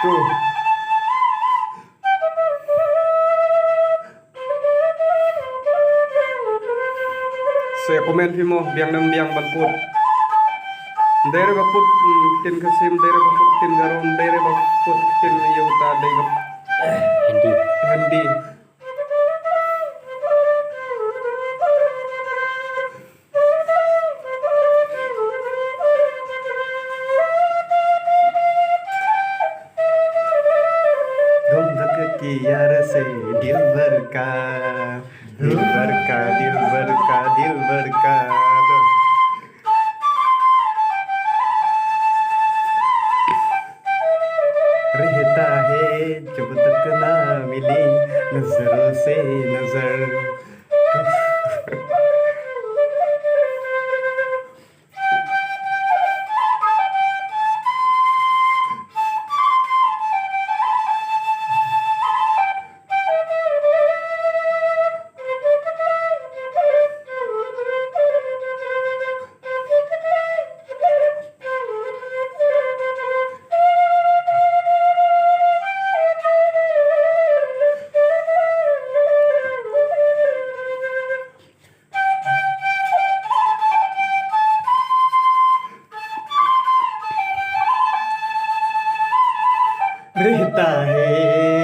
Tuh, saya komen mo biang nam biang balput. Dere baput tin kasim dere baput tin garon dere baput tin yuta dere Hindi. handi. धक KIA रसे दिल भर का दिल भर का दिल भर का दिल भर का रहता है जब तक ना मिले नजरों से नजर रहता है